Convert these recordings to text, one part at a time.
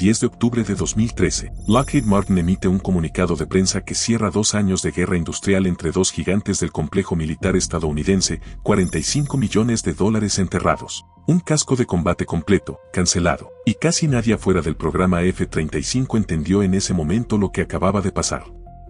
10 de octubre de 2013, Lockheed Martin emite un comunicado de prensa que cierra 2 años de guerra industrial entre dos gigantes del complejo militar estadounidense, $45 millones enterrados. Un casco de combate completo, cancelado, y casi nadie fuera del programa F-35 entendió en ese momento lo que acababa de pasar.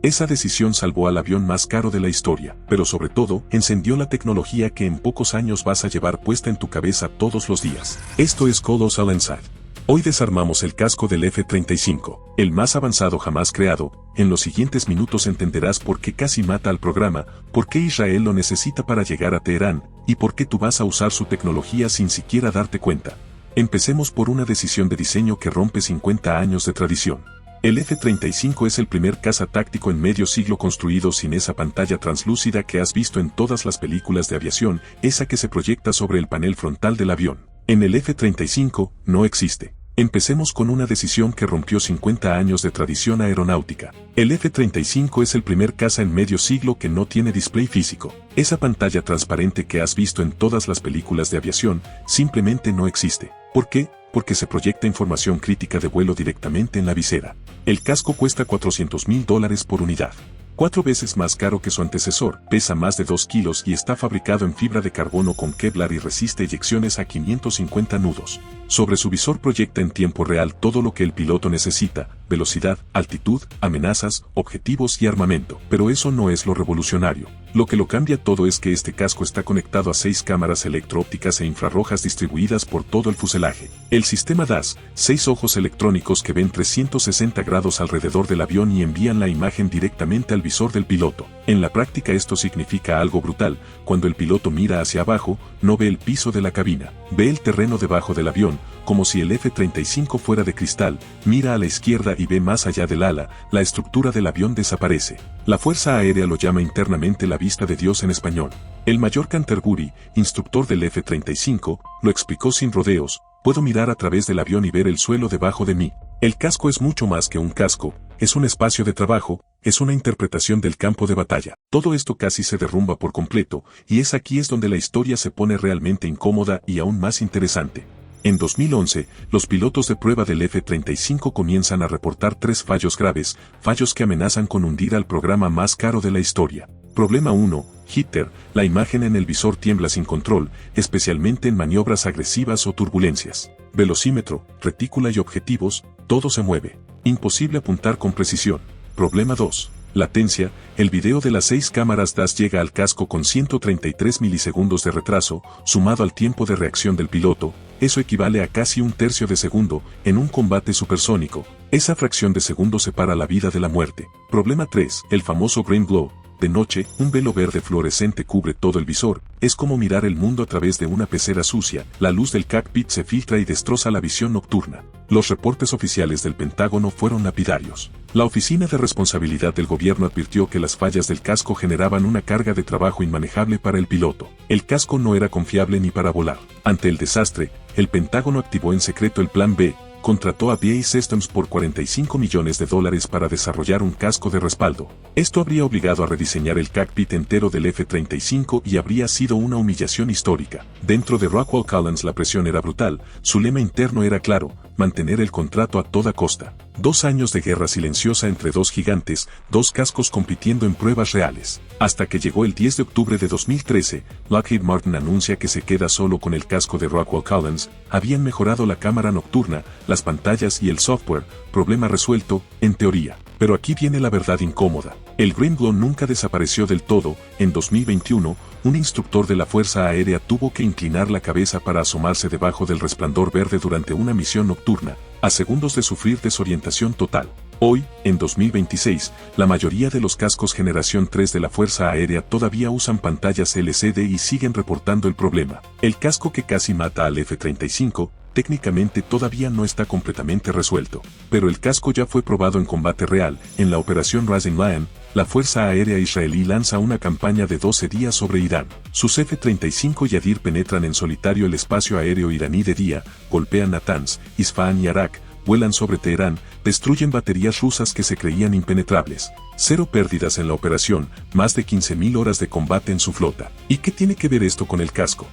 Esa decisión salvó al avión más caro de la historia, pero sobre todo, encendió la tecnología que en pocos años vas a llevar puesta en tu cabeza todos los días. Esto es Colossal Inside. Hoy desarmamos el casco del F-35, el más avanzado jamás creado. En los siguientes minutos entenderás por qué casi mata al programa, por qué Israel lo necesita para llegar a Teherán, y por qué tú vas a usar su tecnología sin siquiera darte cuenta. Empecemos por una decisión de diseño que rompe 50 años de tradición. El F-35 es el primer caza táctico en medio siglo construido sin esa pantalla translúcida que has visto en todas las películas de aviación, esa que se proyecta sobre el panel frontal del avión. En el F-35, no existe. Empecemos con una decisión que rompió 50 años de tradición aeronáutica. El F-35 es el primer caza en medio siglo que no tiene display físico. Esa pantalla transparente que has visto en todas las películas de aviación, simplemente no existe. ¿Por qué? Porque se proyecta información crítica de vuelo directamente en la visera. El casco cuesta $400.000 por unidad. 4 veces más caro que su antecesor, pesa más de 2 kilos y está fabricado en fibra de carbono con Kevlar y resiste eyecciones a 550 nudos. Sobre su visor proyecta en tiempo real todo lo que el piloto necesita: velocidad, altitud, amenazas, objetivos y armamento. Pero eso no es lo revolucionario. Lo que lo cambia todo es que este casco está conectado a 6 cámaras electro-ópticas e infrarrojas distribuidas por todo el fuselaje. El sistema DAS, 6 ojos electrónicos que ven 360 grados alrededor del avión y envían la imagen directamente al visor del piloto. En la práctica esto significa algo brutal: cuando el piloto mira hacia abajo, no ve el piso de la cabina, ve el terreno debajo del avión, como si el F-35 fuera de cristal. Mira a la izquierda y ve más allá del ala, la estructura del avión desaparece. La Fuerza Aérea lo llama internamente la vista de Dios en español. El mayor Canterbury, instructor del F-35, lo explicó sin rodeos: puedo mirar a través del avión y ver el suelo debajo de mí. El casco es mucho más que un casco, es un espacio de trabajo, es una interpretación del campo de batalla. Todo esto casi se derrumba por completo, y aquí es donde la historia se pone realmente incómoda y aún más interesante. En 2011, los pilotos de prueba del F-35 comienzan a reportar 3 fallos graves, fallos que amenazan con hundir al programa más caro de la historia. Problema 1, jitter: la imagen en el visor tiembla sin control, especialmente en maniobras agresivas o turbulencias. Velocímetro, retícula y objetivos, todo se mueve. Imposible apuntar con precisión. Problema 2, latencia: el video de las 6 cámaras DAS llega al casco con 133 milisegundos de retraso, sumado al tiempo de reacción del piloto. Eso equivale a casi 1/3 de segundo. En un combate supersónico, esa fracción de segundo separa la vida de la muerte. Problema 3, el famoso green glow. De noche, un velo verde fluorescente cubre todo el visor. Es como mirar el mundo a través de una pecera sucia. La luz del cockpit se filtra y destroza la visión nocturna. Los reportes oficiales del Pentágono fueron lapidarios. La Oficina de Responsabilidad del Gobierno advirtió que las fallas del casco generaban una carga de trabajo inmanejable para el piloto. El casco no era confiable ni para volar. Ante el desastre, el Pentágono activó en secreto el Plan B. Contrató a BAE Systems por $45 millones para desarrollar un casco de respaldo. Esto habría obligado a rediseñar el cockpit entero del F-35 y habría sido una humillación histórica. Dentro de Rockwell Collins la presión era brutal. Su lema interno era claro: mantener el contrato a toda costa. 2 años de guerra silenciosa entre dos gigantes, 2 cascos compitiendo en pruebas reales. Hasta que llegó el 10 de octubre de 2013, Lockheed Martin anuncia que se queda solo con el casco de Rockwell Collins. Habían mejorado la cámara nocturna, las pantallas y el software. Problema resuelto, en teoría. Pero aquí viene la verdad incómoda. El green glow nunca desapareció del todo. En 2021, un instructor de la Fuerza Aérea tuvo que inclinar la cabeza para asomarse debajo del resplandor verde durante una misión nocturna, a segundos de sufrir desorientación total. Hoy, en 2026, la mayoría de los cascos generación 3 de la Fuerza Aérea todavía usan pantallas LCD y siguen reportando el problema. El casco que casi mata al F-35, técnicamente todavía no está completamente resuelto, pero el casco ya fue probado en combate real. En la operación Rising Lion, la Fuerza Aérea israelí lanza una campaña de 12 días sobre Irán. Sus F-35 Yadir penetran en solitario el espacio aéreo iraní de día, golpean Natanz, Isfahan y Arak, vuelan sobre Teherán, destruyen baterías rusas que se creían impenetrables. 0 pérdidas en la operación, más de 15.000 horas de combate en su flota. ¿Y qué tiene que ver esto con el casco?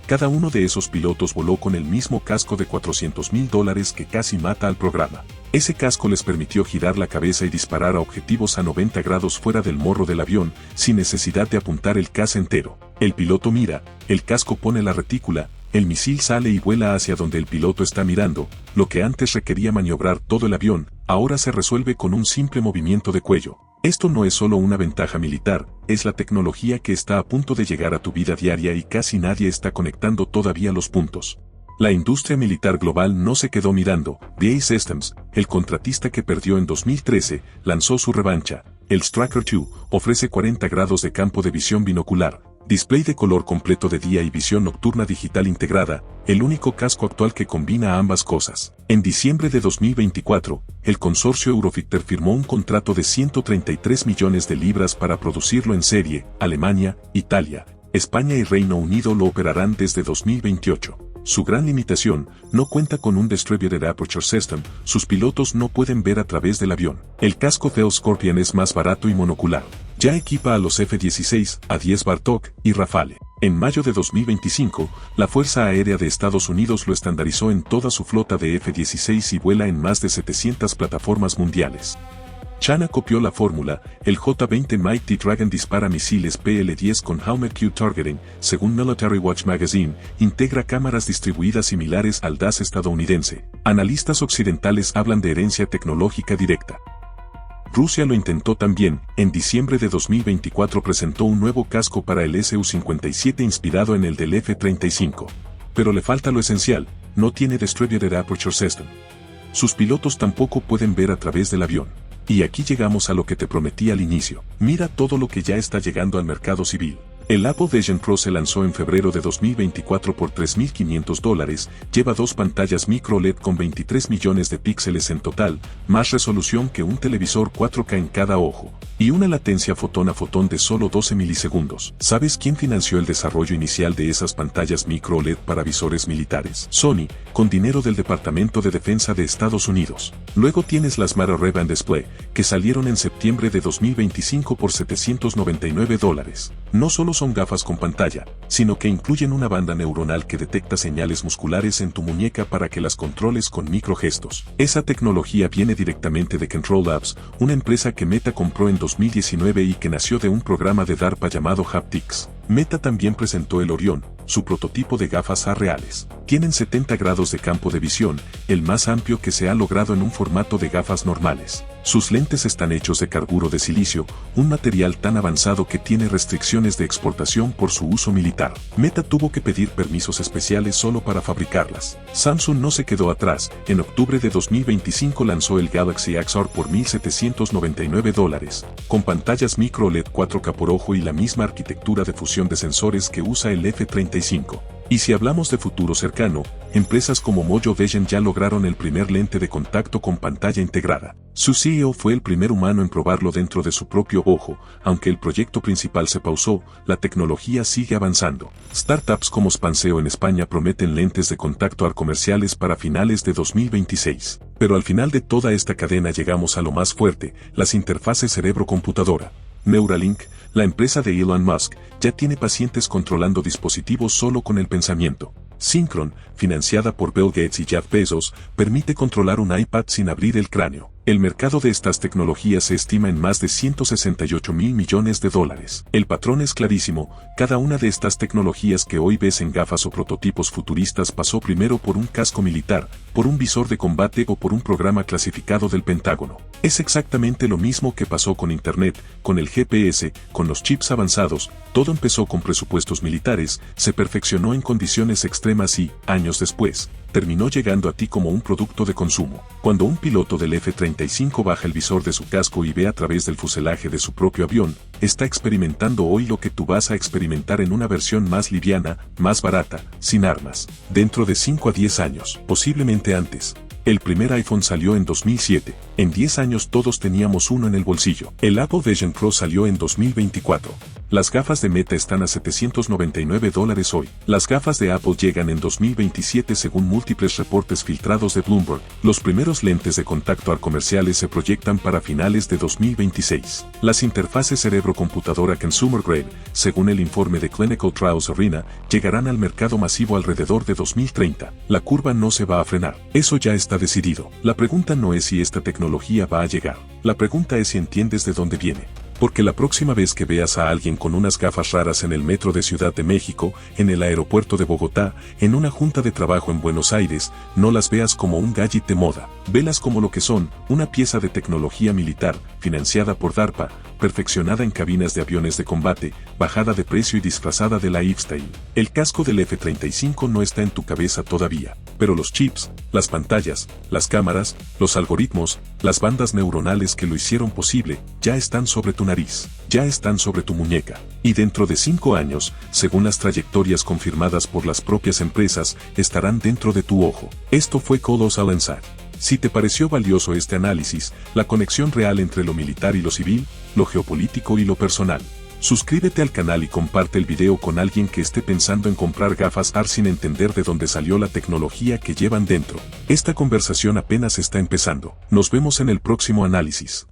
Cada uno de esos pilotos voló con el mismo casco de $400,000 que casi mata al programa. Ese casco les permitió girar la cabeza y disparar a objetivos a 90 grados fuera del morro del avión, sin necesidad de apuntar el caza entero. El piloto mira, el casco pone la retícula, el misil sale y vuela hacia donde el piloto está mirando. Lo que antes requería maniobrar todo el avión, ahora se resuelve con un simple movimiento de cuello. Esto no es solo una ventaja militar, es la tecnología que está a punto de llegar a tu vida diaria y casi nadie está conectando todavía los puntos. La industria militar global no se quedó mirando. BAE Systems, el contratista que perdió en 2013, lanzó su revancha. El Tracker 2 ofrece 40 grados de campo de visión binocular, display de color completo de día y visión nocturna digital integrada, el único casco actual que combina ambas cosas. En diciembre de 2024, el consorcio Eurofighter firmó un contrato de 133 millones de libras para producirlo en serie. Alemania, Italia, España y Reino Unido lo operarán desde 2028. Su gran limitación, no cuenta con un Distributed Aperture System, sus pilotos no pueden ver a través del avión. El casco Bell Scorpion es más barato y monocular. Ya equipa a los F-16, A-10 Bartok y Rafale. En mayo de 2025, la Fuerza Aérea de Estados Unidos lo estandarizó en toda su flota de F-16 y vuela en más de 700 plataformas mundiales. China copió la fórmula. El J-20 Mighty Dragon dispara misiles PL-10 con Howmet Q Targeting, según Military Watch Magazine, integra cámaras distribuidas similares al DAS estadounidense. Analistas occidentales hablan de herencia tecnológica directa. Rusia lo intentó también. En diciembre de 2024 presentó un nuevo casco para el Su-57 inspirado en el del F-35. Pero le falta lo esencial, no tiene Distributed Aperture System. Sus pilotos tampoco pueden ver a través del avión. Y aquí llegamos a lo que te prometí al inicio. Mira todo lo que ya está llegando al mercado civil. El Apple Vision Pro se lanzó en febrero de 2024 por $3,500, lleva dos pantallas micro LED con 23 millones de píxeles en total, más resolución que un televisor 4K en cada ojo, y una latencia fotón a fotón de solo 12 milisegundos. ¿Sabes quién financió el desarrollo inicial de esas pantallas micro LED para visores militares? Sony, con dinero del Departamento de Defensa de Estados Unidos. Luego tienes las Mara Ray-Ban Display, que salieron en septiembre de 2025 por $799. No solo son gafas con pantalla, sino que incluyen una banda neuronal que detecta señales musculares en tu muñeca para que las controles con microgestos. Esa tecnología viene directamente de Control Labs, una empresa que Meta compró en 2019 y que nació de un programa de DARPA llamado Haptics. Meta también presentó el Orion, su prototipo de gafas A reales. Tienen 70 grados de campo de visión, el más amplio que se ha logrado en un formato de gafas normales. Sus lentes están hechos de carburo de silicio, un material tan avanzado que tiene restricciones de exportación por su uso militar. Meta tuvo que pedir permisos especiales solo para fabricarlas. Samsung no se quedó atrás. En octubre de 2025 lanzó el Galaxy XR por $1,799, con pantallas micro LED 4K por ojo y la misma arquitectura de fusión de sensores que usa el F-35. Y si hablamos de futuro cercano, empresas como Mojo Vision ya lograron el primer lente de contacto con pantalla integrada. Su CEO fue el primer humano en probarlo dentro de su propio ojo. Aunque el proyecto principal se pausó, la tecnología sigue avanzando. Startups como Spanseo en España prometen lentes de contacto AR comerciales para finales de 2026. Pero al final de toda esta cadena llegamos a lo más fuerte, las interfaces cerebro-computadora. Neuralink, la empresa de Elon Musk, ya tiene pacientes controlando dispositivos solo con el pensamiento. Synchron, financiada por Bill Gates y Jeff Bezos, permite controlar un iPad sin abrir el cráneo. El mercado de estas tecnologías se estima en más de $168,000 millones. El patrón es clarísimo, cada una de estas tecnologías que hoy ves en gafas o prototipos futuristas pasó primero por un casco militar, por un visor de combate o por un programa clasificado del Pentágono. Es exactamente lo mismo que pasó con Internet, con el GPS, con los chips avanzados. Todo empezó con presupuestos militares, se perfeccionó en condiciones extremas y, años después, terminó llegando a ti como un producto de consumo. Cuando un piloto del F-35 baja el visor de su casco y ve a través del fuselaje de su propio avión, está experimentando hoy lo que tú vas a experimentar en una versión más liviana, más barata, sin armas. Dentro de 5 a 10 años, posiblemente antes. El primer iPhone salió en 2007. En 10 años todos teníamos uno en el bolsillo. El Apple Vision Pro salió en 2024. Las gafas de Meta están a $799 hoy. Las gafas de Apple llegan en 2027 según múltiples reportes filtrados de Bloomberg. Los primeros lentes de contacto comerciales se proyectan para finales de 2026. Las interfaces cerebro-computadora Consumer Grade, según el informe de Clinical Trials Arena, llegarán al mercado masivo alrededor de 2030. La curva no se va a frenar. Eso ya está decidido. La pregunta no es si esta tecnología va a llegar. La pregunta es si entiendes de dónde viene. Porque la próxima vez que veas a alguien con unas gafas raras en el metro de Ciudad de México, en el aeropuerto de Bogotá, en una junta de trabajo en Buenos Aires, no las veas como un gadget de moda. Velas como lo que son, una pieza de tecnología militar, financiada por DARPA, perfeccionada en cabinas de aviones de combate, bajada de precio y disfrazada de lifestyle. El casco del F-35 no está en tu cabeza todavía, pero los chips, las pantallas, las cámaras, los algoritmos, las bandas neuronales que lo hicieron posible, ya están sobre tu nariz, ya están sobre tu muñeca. Y dentro de 5 años, según las trayectorias confirmadas por las propias empresas, estarán dentro de tu ojo. Esto fue Colossal Insight. Si te pareció valioso este análisis, la conexión real entre lo militar y lo civil, lo geopolítico y lo personal, suscríbete al canal y comparte el video con alguien que esté pensando en comprar gafas AR sin entender de dónde salió la tecnología que llevan dentro. Esta conversación apenas está empezando. Nos vemos en el próximo análisis.